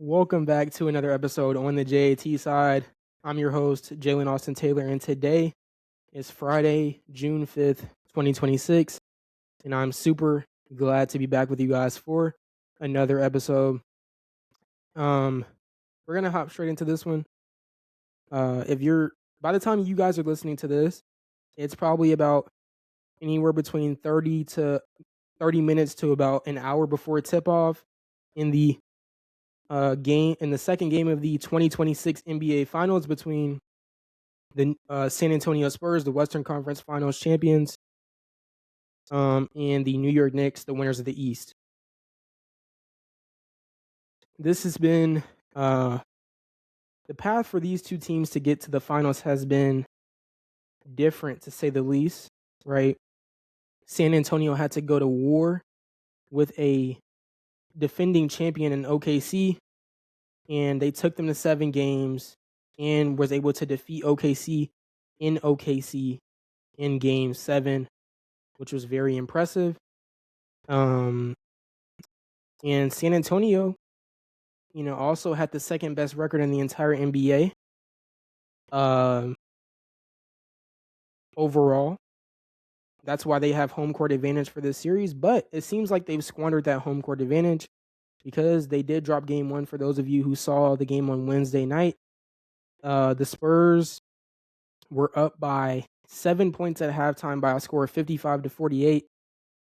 Welcome back to another episode on the J.A.T side. I'm your host, Jalen Austin Taylor, and today is Friday, June 5th, 2026, and I'm super glad to be back with you guys for another episode. We're gonna hop straight into this one. By the time you guys are listening to this, it's probably about anywhere between 30 minutes to about an hour before tip off in the second game of the 2026 NBA Finals between the San Antonio Spurs, the Western Conference Finals champions, and the New York Knicks, the winners of the East. This has been the path for these two teams to get to the finals has been different, to say the least, right? San Antonio had to go to war with a defending champion in OKC, and they took them to 7 games and was able to defeat OKC in game 7, which was very impressive. And San Antonio, also had the second best record in the entire NBA. Overall, that's why they have home court advantage for this series, but it seems like they've squandered that home court advantage because they did drop game 1. For those of you who saw the game on Wednesday night, the Spurs were up by 7 points at halftime by a score of 55-48.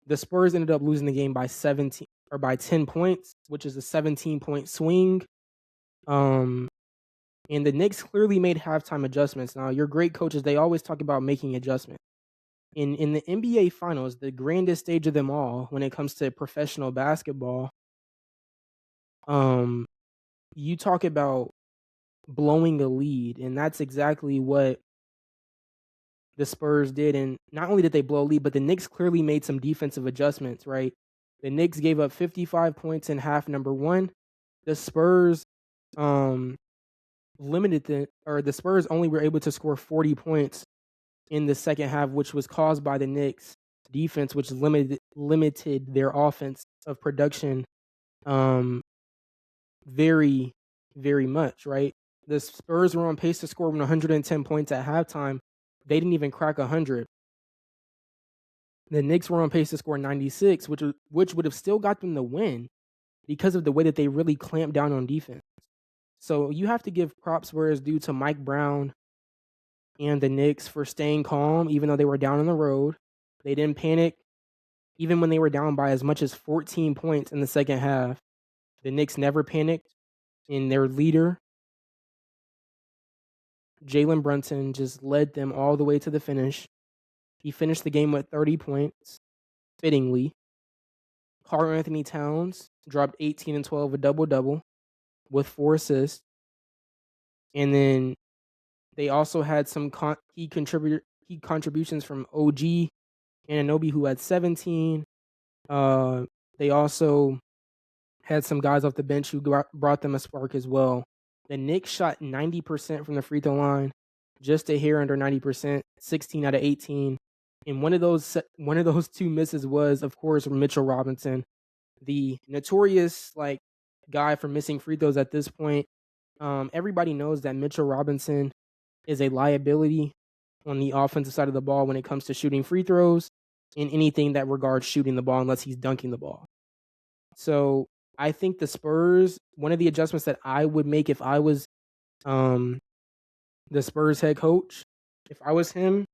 The Spurs ended up losing the game by 10 points, which is a 17-point swing. And the Knicks clearly made halftime adjustments. Now, your great coaches, they always talk about making adjustments. In the NBA Finals, the grandest stage of them all when it comes to professional basketball, you talk about blowing a lead, and that's exactly what the Spurs did. And not only did they blow a lead, but the Knicks clearly made some defensive adjustments, right? The Knicks gave up 55 points in half number 1. The Spurs the Spurs only were able to score 40 points in the second half, which was caused by the Knicks defense, which limited their offense of production very, very much, right? The Spurs were on pace to score 110 points at halftime. They didn't even crack 100. The Knicks were on pace to score 96, which would have still got them the win because of the way that they really clamped down on defense. So you have to give props where it's due to Mike Brown and the Knicks for staying calm, even though they were down on the road. They didn't panic, even when they were down by as much as 14 points in the second half. The Knicks never panicked, and their leader, Jalen Brunson, just led them all the way to the finish. He finished the game with 30 points, fittingly. Karl-Anthony Towns dropped 18 and 12, a double-double, with 4 assists. And then they also had some key contributions from OG Anunoby, who had 17. They also had some guys off the bench who brought them a spark as well. The Knicks shot 90% from the free throw line, just a hair under 90%, 16 out of 18. And one of those 2 misses was, of course, Mitchell Robinson, the notorious guy for missing free throws at this point. Everybody knows that Mitchell Robinson is a liability on the offensive side of the ball when it comes to shooting free throws and anything that regards shooting the ball unless he's dunking the ball. So I think the Spurs, one of the adjustments that I would make if I was the Spurs head coach, if I was him,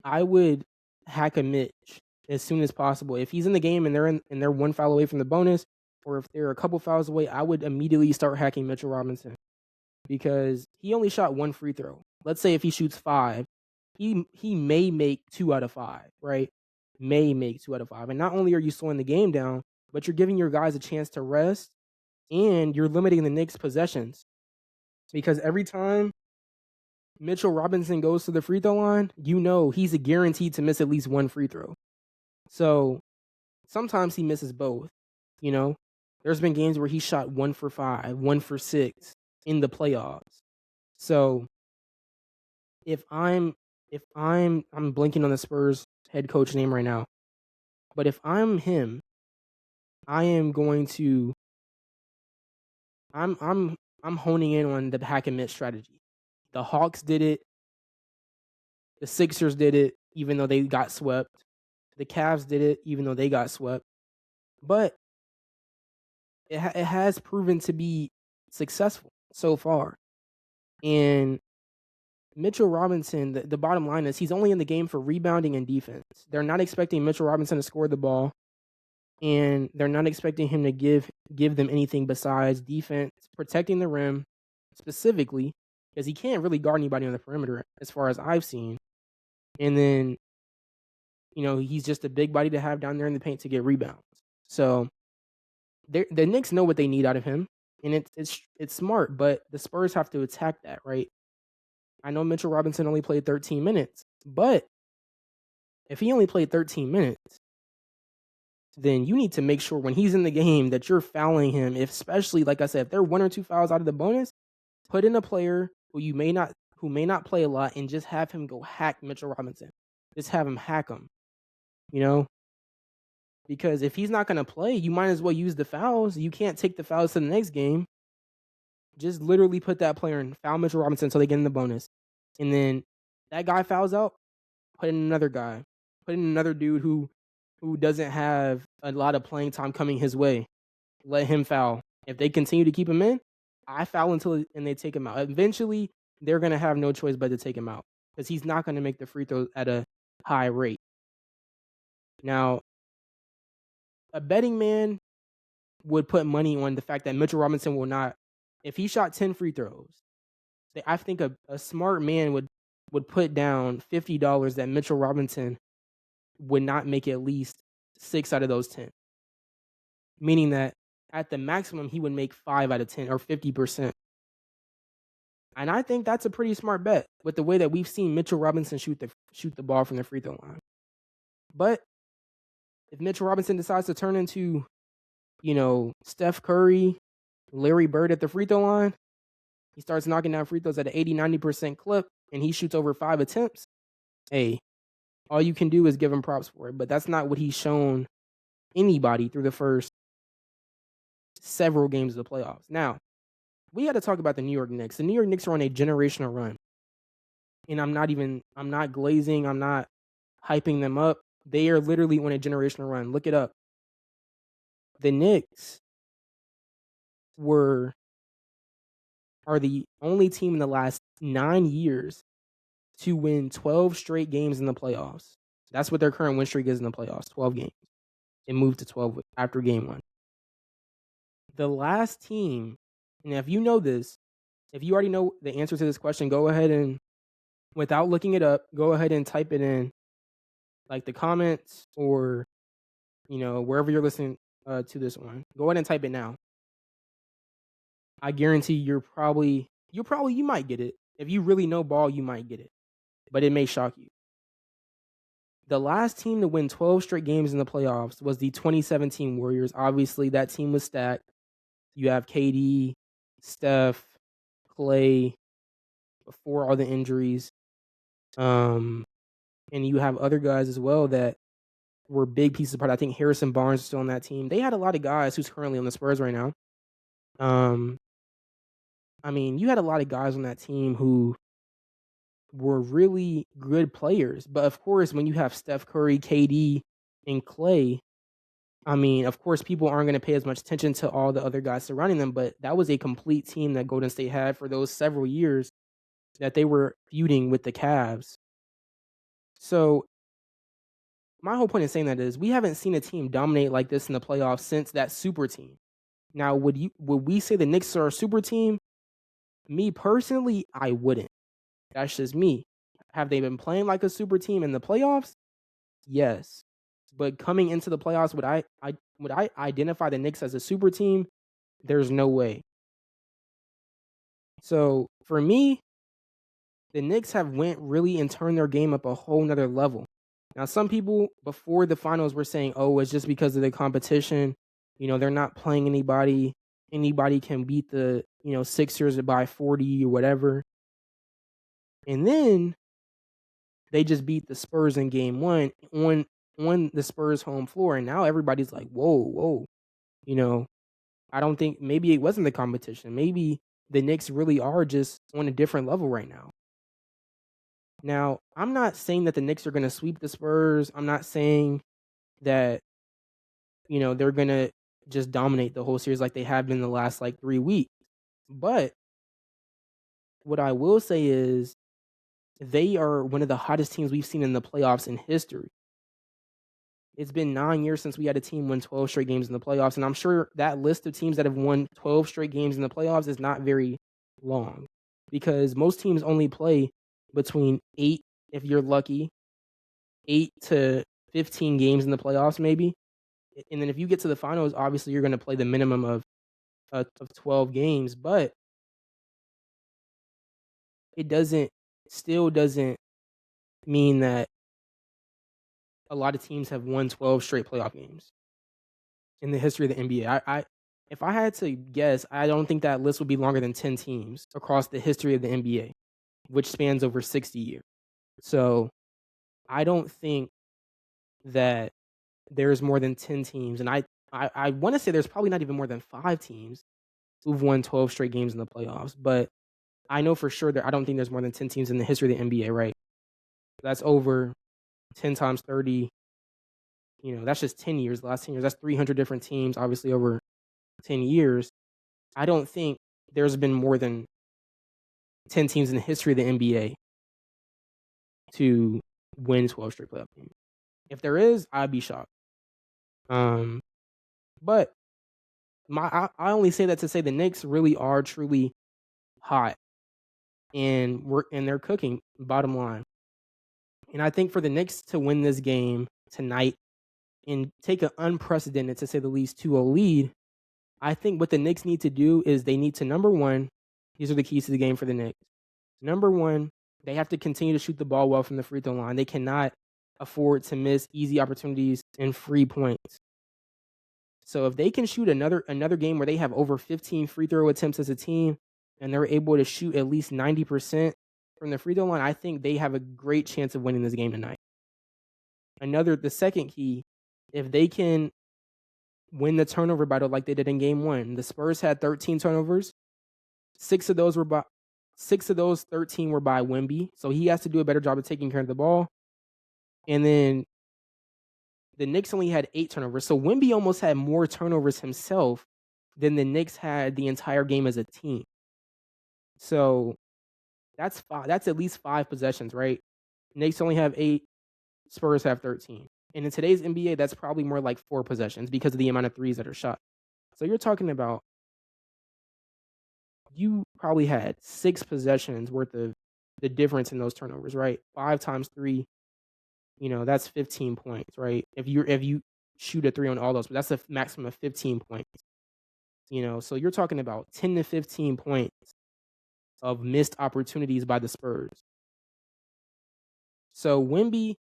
I would hack a Mitch as soon as possible. If he's in the game and they're 1 foul away from the bonus, or if they're a couple fouls away, I would immediately start hacking Mitchell Robinson because he only shot 1 free throw. Let's say if he shoots 5, he may make 2 out of 5, right? May make 2 out of 5. And not only are you slowing the game down, but you're giving your guys a chance to rest, and you're limiting the Knicks' possessions. Because every time Mitchell Robinson goes to the free throw line, he's guaranteed to miss at least 1 free throw. So sometimes he misses both. There's been games where he shot 1 for 5, 1 for 6 in the playoffs. So if I'm blanking on the Spurs head coach name right now, but if I'm him, I am going to I'm honing in on the hack and miss strategy. The Hawks did it. The Sixers did it, even though they got swept. The Cavs did it, even though they got swept. But it has proven to be successful so far. And Mitchell Robinson, the bottom line is he's only in the game for rebounding and defense. They're not expecting Mitchell Robinson to score the ball, and they're not expecting him to give them anything besides defense, protecting the rim specifically, because he can't really guard anybody on the perimeter as far as I've seen. And then, he's just a big body to have down there in the paint to get rebounds. So the Knicks know what they need out of him, and it's smart, but the Spurs have to attack that, right? I know Mitchell Robinson only played 13 minutes, but if he only played 13 minutes, then you need to make sure when he's in the game that you're fouling him, especially, like I said, if they're 1 or 2 fouls out of the bonus, put in a player who may not play a lot and just have him go hack Mitchell Robinson. Just have him hack him, because if he's not going to play, you might as well use the fouls. You can't take the fouls to the next game. Just literally put that player in, foul Mitchell Robinson until they get in the bonus. And then that guy fouls out, put in another guy. Put in another dude who doesn't have a lot of playing time coming his way. Let him foul. If they continue to keep him in, I foul and they take him out. Eventually, they're going to have no choice but to take him out because he's not going to make the free throws at a high rate. Now, a betting man would put money on the fact that Mitchell Robinson will not, if he shot 10 free throws, I think a smart man would put down $50 that Mitchell Robinson would not make at least 6 out of those 10. Meaning that at the maximum, he would make 5 out of 10 or 50%. And I think that's a pretty smart bet with the way that we've seen Mitchell Robinson shoot the ball from the free throw line. But if Mitchell Robinson decides to turn into, Steph Curry, Larry Bird at the free throw line, he starts knocking down free throws at an 80-90% clip, and he shoots over 5 attempts, hey, all you can do is give him props for it. But that's not what he's shown anybody through the first several games of the playoffs. Now, we got to talk about the New York Knicks. The New York Knicks are on a generational run. And I'm not glazing, I'm not hyping them up. They are literally on a generational run. Look it up. The Knicks are the only team in the last 9 years to win 12 straight games in the playoffs. That's what their current win streak is in the playoffs, 12 games. It moved to 12 after game 1. The last team, and if you know this, if you already know the answer to this question, go ahead and, without looking it up, go ahead and type it in, like the comments or, wherever you're listening to this one. Go ahead and type it now. I guarantee you might get it. If you really know ball, you might get it. But it may shock you. The last team to win 12 straight games in the playoffs was the 2017 Warriors. Obviously, that team was stacked. You have KD, Steph, Clay, before all the injuries. And you have other guys as well that were big pieces apart. I think Harrison Barnes is still on that team. They had a lot of guys who's currently on the Spurs right now. You had a lot of guys on that team who were really good players. But of course, when you have Steph Curry, KD, and Clay, of course, people aren't going to pay as much attention to all the other guys surrounding them. But that was a complete team that Golden State had for those several years that they were feuding with the Cavs. So my whole point in saying that is we haven't seen a team dominate like this in the playoffs since that super team. Now, would we say the Knicks are a super team? Me personally, I wouldn't. That's just me. Have they been playing like a super team in the playoffs? Yes. But coming into the playoffs, would I identify the Knicks as a super team? There's no way. So for me, the Knicks have went really and turned their game up a whole nother level. Now, some people before the finals were saying, oh, it's just because of the competition. They're not playing anybody. Anybody can beat the, Sixers by 40 or whatever. And then they just beat the Spurs in game 1 on the Spurs home floor. And now everybody's like, whoa. I don't think maybe it wasn't the competition. Maybe the Knicks really are just on a different level right now. Now, I'm not saying that the Knicks are going to sweep the Spurs. I'm not saying that, they're going to just dominate the whole series like they have been the last 3 weeks. But what I will say is they are one of the hottest teams we've seen in the playoffs in history. It's been 9 years since we had a team win 12 straight games in the playoffs, and I'm sure that list of teams that have won 12 straight games in the playoffs is not very long because most teams only play between 8, if you're lucky, 8 to 15 games in the playoffs maybe. And then if you get to the finals, obviously you're going to play the minimum of 12 games, but it still doesn't mean that a lot of teams have won 12 straight playoff games in the history of the NBA. If I had to guess, I don't think that list would be longer than 10 teams across the history of the NBA, which spans over 60 years. So I don't think that there's more than 10 teams. And I want to say there's probably not even more than 5 teams who've won 12 straight games in the playoffs. But I know for sure that I don't think there's more than 10 teams in the history of the NBA, right? That's over 10 times 30. That's just 10 years. The last 10 years, that's 300 different teams, obviously over 10 years. I don't think there's been more than 10 teams in the history of the NBA to win 12 straight playoff games. If there is, I'd be shocked. But I only say that to say the Knicks really are truly hot, and they're cooking. Bottom line, and I think for the Knicks to win this game tonight and take an unprecedented, to say the least, 2-0 lead, I think what the Knicks need to do is they need to, number one, these are the keys to the game for the Knicks. Number one, they have to continue to shoot the ball well from the free throw line. They cannot afford to miss easy opportunities and free points. So if they can shoot another game where they have over 15 free throw attempts as a team and they're able to shoot at least 90% from the free throw line, I think they have a great chance of winning this game tonight. The second key, if they can win the turnover battle like they did in game 1, the Spurs had 13 turnovers. 6 of those 13 were by Wemby, so he has to do a better job of taking care of the ball. And then the Knicks only had 8 turnovers, so Wemby almost had more turnovers himself than the Knicks had the entire game as a team. So that's at least 5 possessions, right? Knicks only have 8, Spurs have 13. And in today's NBA, that's probably more like 4 possessions because of the amount of threes that are shot. So you're talking about you probably had 6 possessions worth of the difference in those turnovers, right? 5 times 3, that's 15 points, right? If you shoot a 3 on all those, but that's a maximum of 15 points. So you're talking about 10 to 15 points of missed opportunities by the Spurs. So Wemby,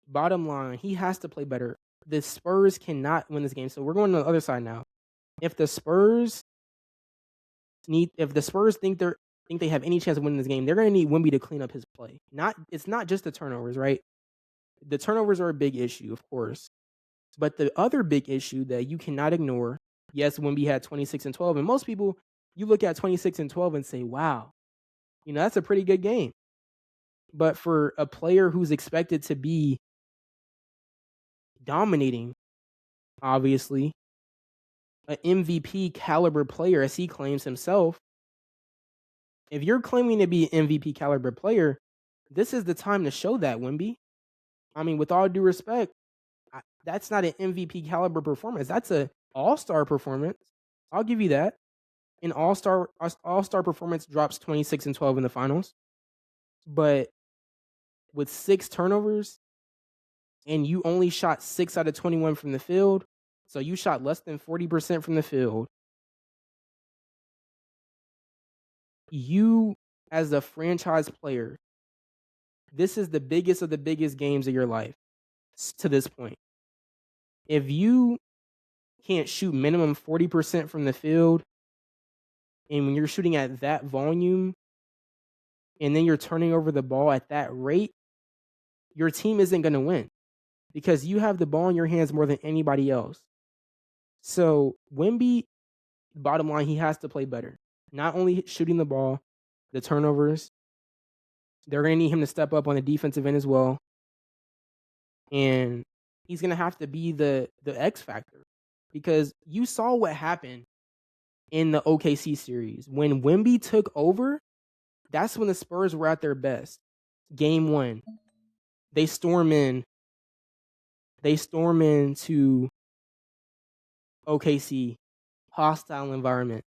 bottom line, he has to play better. The Spurs cannot win this game. So we're going to the other side now. If the Spurs think they have any chance of winning this game, they're going to need Wemby to clean up his play. It's not just the turnovers, right? The turnovers are a big issue, of course. But the other big issue that you cannot ignore, yes, Wemby had 26 and 12, and most people, you look at 26 and 12 and say, wow, that's a pretty good game. But for a player who's expected to be dominating, obviously, an MVP caliber player, as he claims himself, if you're claiming to be an MVP caliber player, this is the time to show that, Wemby. I mean, with all due respect, that's not an MVP caliber performance. That's an all-star performance. I'll give you that. An all-star performance drops 26 and 12 in the finals. But with 6 turnovers and you only shot 6 out of 21 from the field, so you shot less than 40% from the field, you, as a franchise player, this is the biggest of the biggest games of your life to this point. If you can't shoot minimum 40% from the field, and when you're shooting at that volume, and then you're turning over the ball at that rate, your team isn't going to win because you have the ball in your hands more than anybody else. So Wemby, Bottom line, he has to play better. Not only shooting the ball, the turnovers. They're going to need him to step up on the defensive end as well. And he's going to have to be the X factor, because you saw what happened in the OKC series. When Wemby took over, that's when the Spurs were at their best. Game 1, they storm into OKC, hostile environment,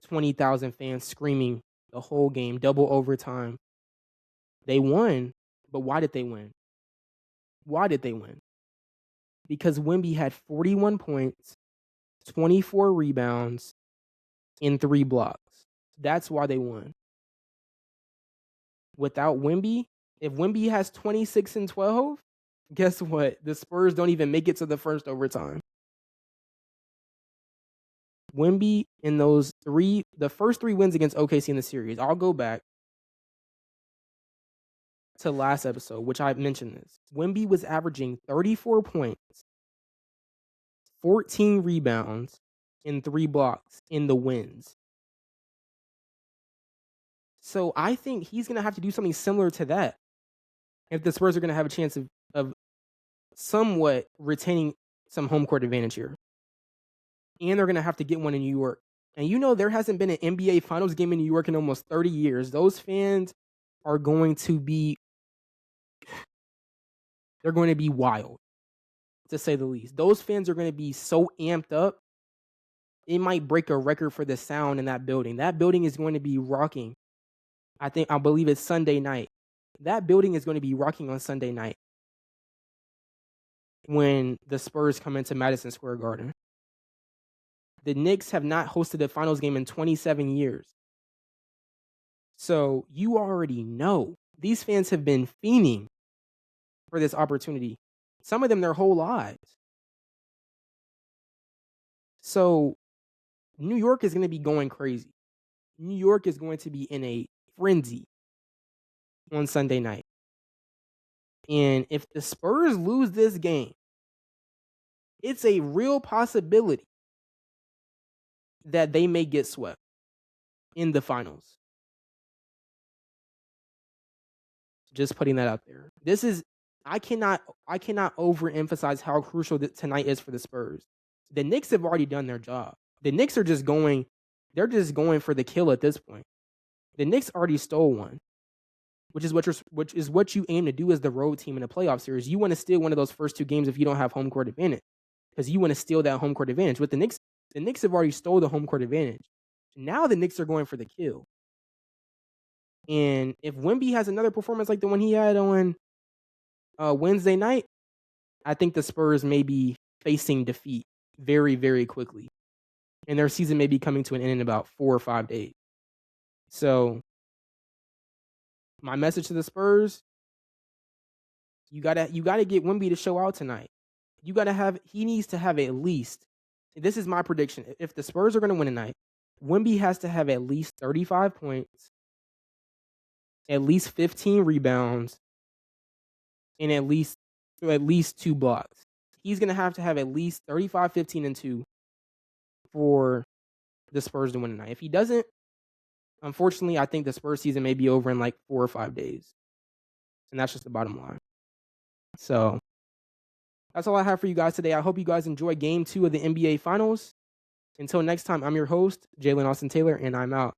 20,000 fans screaming the whole game, double overtime. They won, but why did they win? Why did they win? Because Wemby had 41 points, 24 rebounds, and 3 blocks. That's why they won. Without Wemby, if Wemby has 26 and 12, guess what? The Spurs don't even make it to the first overtime. Wemby in the first 3 wins against OKC in the series. I'll go back to last episode, which I mentioned this. Wemby was averaging 34 points, 14 rebounds, and 3 blocks in the wins. So I think he's going to have to do something similar to that if the Spurs are going to have a chance of somewhat retaining some home court advantage here. And they're going to have to get one in New York. And there hasn't been an NBA Finals game in New York in almost 30 years. Those fans are going to be wild, to say the least. Those fans are going to be so amped up, it might break a record for the sound in that building. That building is going to be rocking. I believe it's Sunday night. That building is going to be rocking on Sunday night when the Spurs come into Madison Square Garden. The Knicks have not hosted a finals game in 27 years. So you already know these fans have been fiending for this opportunity. Some of them their whole lives. So New York is going to be going crazy. New York is going to be in a frenzy on Sunday night. And if the Spurs lose this game, it's a real possibility that they may get swept in the finals. Just putting that out there. I cannot overemphasize how crucial tonight is for the Spurs. The Knicks have already done their job. The Knicks are just going for the kill at this point. The Knicks already stole one, which is what you aim to do as the road team in a playoff series. You want to steal one of those first 2 games if you don't have home court advantage, because you want to steal that home court advantage. With the Knicks have already stole the home court advantage. Now the Knicks are going for the kill. And if Wemby has another performance like the one he had on Wednesday night, I think the Spurs may be facing defeat very, very quickly. And their season may be coming to an end in about 4 or 5 days. So my message to the Spurs, you gotta get Wemby to show out tonight. He needs to have at least, this is my prediction, if the Spurs are going to win tonight, Wemby has to have at least 35 points, at least 15 rebounds, and at least 2 blocks. He's going to have at least 35, 15, and 2 for the Spurs to win tonight. If he doesn't, unfortunately, I think the Spurs season may be over in like 4 or 5 days. And that's just the bottom line. So that's all I have for you guys today. I hope you guys enjoy Game 2 of the NBA Finals. Until next time, I'm your host, Jalen Austin Taylor, and I'm out.